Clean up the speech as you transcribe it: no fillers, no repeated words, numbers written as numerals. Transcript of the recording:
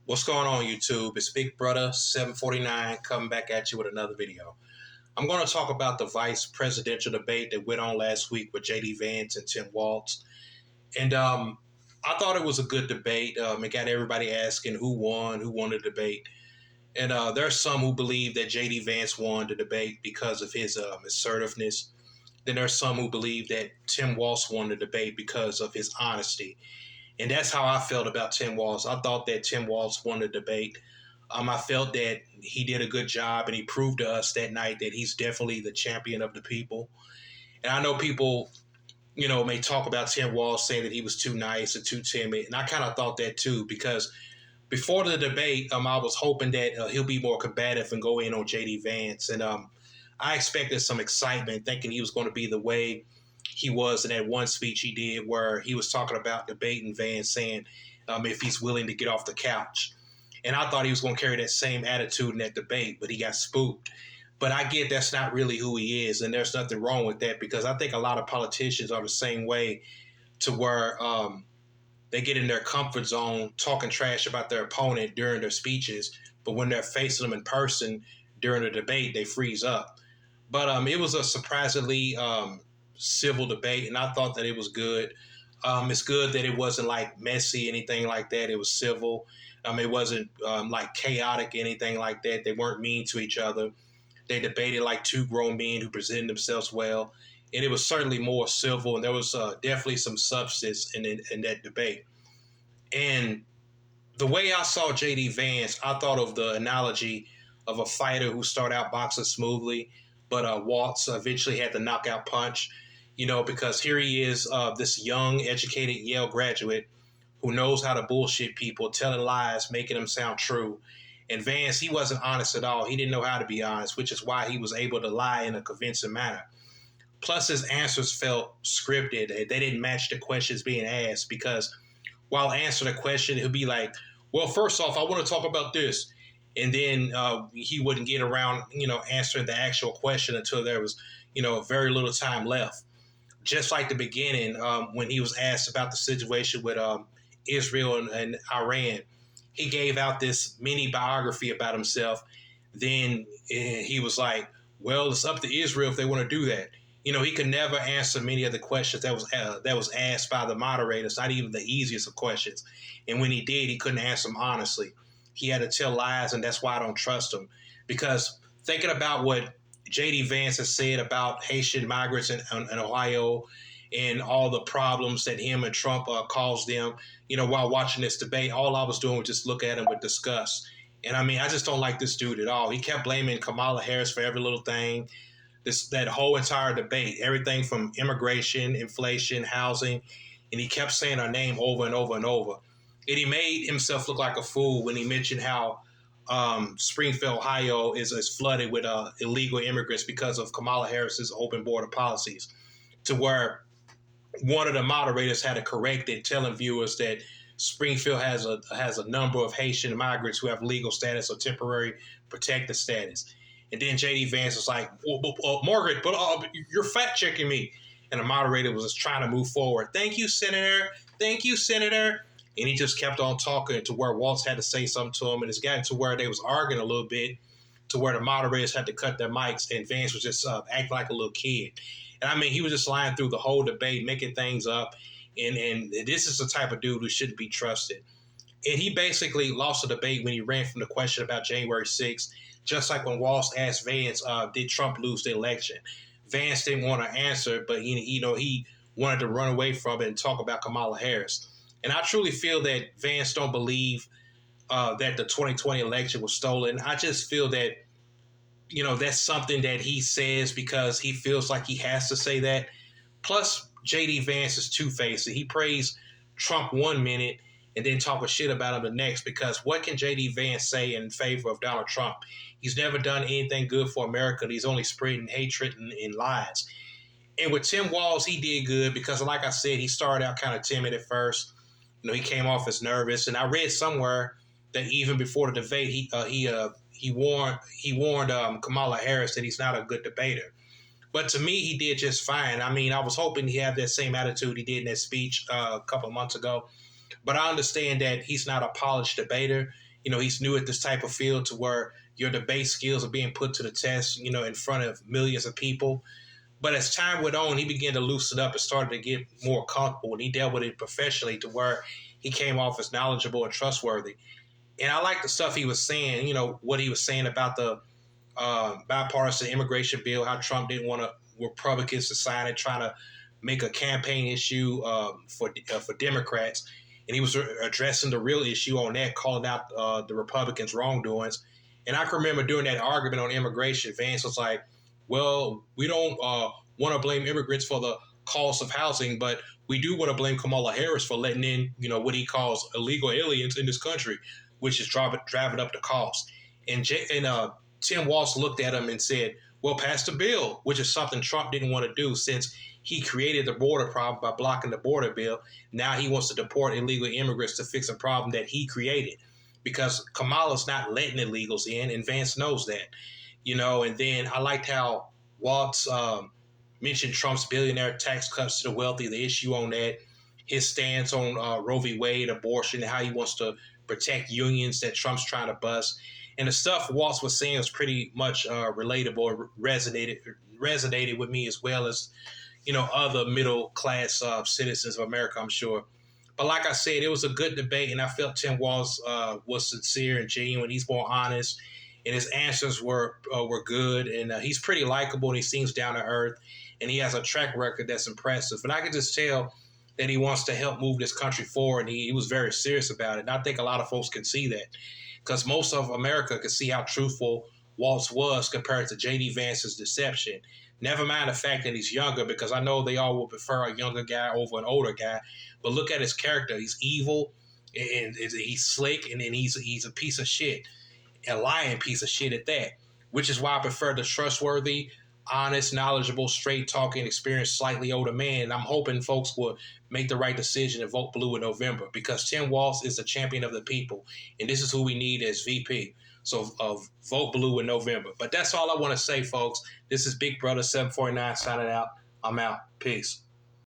What's going on, YouTube? It's Big Brother 749 coming back at you with another video. I'm going to talk about the vice presidential debate that went on last week with JD Vance and Tim Walz. And I thought it was a good debate. It got everybody asking who won the debate. And there's some who believe that JD Vance won the debate because of his assertiveness. Then there's some who believe that Tim Walz won the debate because of his honesty. And that's how I felt about Tim Walz. I thought that Tim Walz won the debate. I felt that he did a good job, and he proved to us that night that he's definitely the champion of the people. And I know people, may talk about Tim Walz saying that he was too nice and too timid, and I kind of thought that too, because before the debate, I was hoping that he'll be more combative and go in on JD Vance, and I expected some excitement, thinking he was going to be the way he was in that one speech he did where he was talking about debating Vance, saying if he's willing to get off the couch. And I thought he was going to carry that same attitude in that debate, but he got spooked. But I get that's not really who he is, and there's nothing wrong with that, because I think a lot of politicians are the same way, to where they get in their comfort zone talking trash about their opponent during their speeches, but when they're facing them in person during the debate, they freeze up. But it was a surprisingly civil debate, and I thought that it was good. It's good that it wasn't like messy, anything like that. It was civil. It wasn't like chaotic, anything like that. They weren't mean to each other. They debated like two grown men who presented themselves well, and it was certainly more civil, and there was definitely some substance in that debate. And the way I saw JD Vance, I thought of the analogy of a fighter who started out boxing smoothly, but Walz eventually had the knockout punch. Because here he is, this young, educated Yale graduate who knows how to bullshit people, telling lies, making them sound true. And Vance, he wasn't honest at all. He didn't know how to be honest, which is why he was able to lie in a convincing manner. Plus, his answers felt scripted. They didn't match the questions being asked, because while answering a question, he'll be like, well, first off, I want to talk about this. And then he wouldn't get around, answering the actual question until there was, very little time left. Just like the beginning, when he was asked about the situation with Israel and Iran, he gave out this mini biography about himself. Then he was like, well, it's up to Israel if they want to do that. He could never answer many of the questions that was asked by the moderators, not even the easiest of questions. And when he did, he couldn't answer them honestly. He had to tell lies, and that's why I don't trust him. Because thinking about what JD Vance has said about Haitian migrants in Ohio and all the problems that him and Trump caused them, while watching this debate, all I was doing was just look at him with disgust. And I just don't like this dude at all. He kept blaming Kamala Harris for every little thing. That whole entire debate, everything from immigration, inflation, housing, and he kept saying her name over and over and over. And he made himself look like a fool when he mentioned how Springfield, Ohio is flooded with illegal immigrants because of Kamala Harris's open border policies, to where one of the moderators had to correct it, telling viewers that Springfield has a number of Haitian migrants who have legal status or temporary protected status. And then JD Vance was like, Margaret, but you're fact checking me. And the moderator was just trying to move forward. Thank you, Senator. Thank you, Senator. And he just kept on talking, to where Walz had to say something to him. And it's gotten to where they was arguing a little bit, to where the moderators had to cut their mics, and Vance was just acting like a little kid. And he was just lying through the whole debate, making things up. And this is the type of dude who shouldn't be trusted. And he basically lost the debate when he ran from the question about January 6th, just like when Walz asked Vance, did Trump lose the election? Vance didn't want to answer, but he wanted to run away from it and talk about Kamala Harris. And I truly feel that Vance don't believe that the 2020 election was stolen. I just feel that, that's something that he says because he feels like he has to say that. Plus, JD Vance is two-faced. He praised Trump 1 minute and then talking shit about him the next, because what can JD Vance say in favor of Donald Trump? He's never done anything good for America. He's only spreading hatred and lies. And with Tim Walz, he did good because, like I said, he started out kind of timid at first. He came off as nervous, and I read somewhere that even before the debate, he warned Kamala Harris that he's not a good debater. But to me, he did just fine. I was hoping he'd have that same attitude he did in that speech a couple of months ago. But I understand that he's not a polished debater, He's new at this type of field to where your debate skills are being put to the test, in front of millions of people. But as time went on, he began to loosen up and started to get more comfortable, and he dealt with it professionally to where he came off as knowledgeable and trustworthy. And I like the stuff he was saying, what he was saying about the bipartisan immigration bill, how Trump didn't want Republicans to sign it, trying to make a campaign issue for Democrats. And he was addressing the real issue on that, calling out the Republicans' wrongdoings. And I can remember during that argument on immigration, Vance was like, well, we don't want to blame immigrants for the cost of housing, but we do want to blame Kamala Harris for letting in, what he calls illegal aliens in this country, which is driving up the cost. And Tim Walz looked at him and said, well, pass the bill, which is something Trump didn't want to do since he created the border problem by blocking the border bill. Now he wants to deport illegal immigrants to fix a problem that he created, because Kamala's not letting illegals in, and Vance knows that. And then I liked how Walz mentioned Trump's billionaire tax cuts to the wealthy, the issue on that, his stance on Roe v. Wade, abortion, and how he wants to protect unions that Trump's trying to bust. And the stuff Walz was saying was pretty much relatable, resonated with me, as well as, other middle class citizens of America, I'm sure. But like I said, it was a good debate, and I felt Tim Walz was sincere and genuine. He's more honest, and his answers were good, and he's pretty likable, and he seems down to earth, and he has a track record that's impressive. And I can just tell that he wants to help move this country forward, and he was very serious about it. And I think a lot of folks can see that, because most of America could see how truthful Walz was compared to J.D. Vance's deception. Never mind the fact that he's younger, because I know they all will prefer a younger guy over an older guy. But look at his character. He's evil, and he's slick, and then he's a piece of shit, a lying piece of shit at that, which is why I prefer the trustworthy, honest, knowledgeable, straight-talking, experienced, slightly older man. And I'm hoping folks will make the right decision and vote blue in November, because Tim Walz is a champion of the people, and this is who we need as VP. So vote blue in November. But that's all I want to say, folks. This is Big Brother 749 signing out. I'm out. Peace.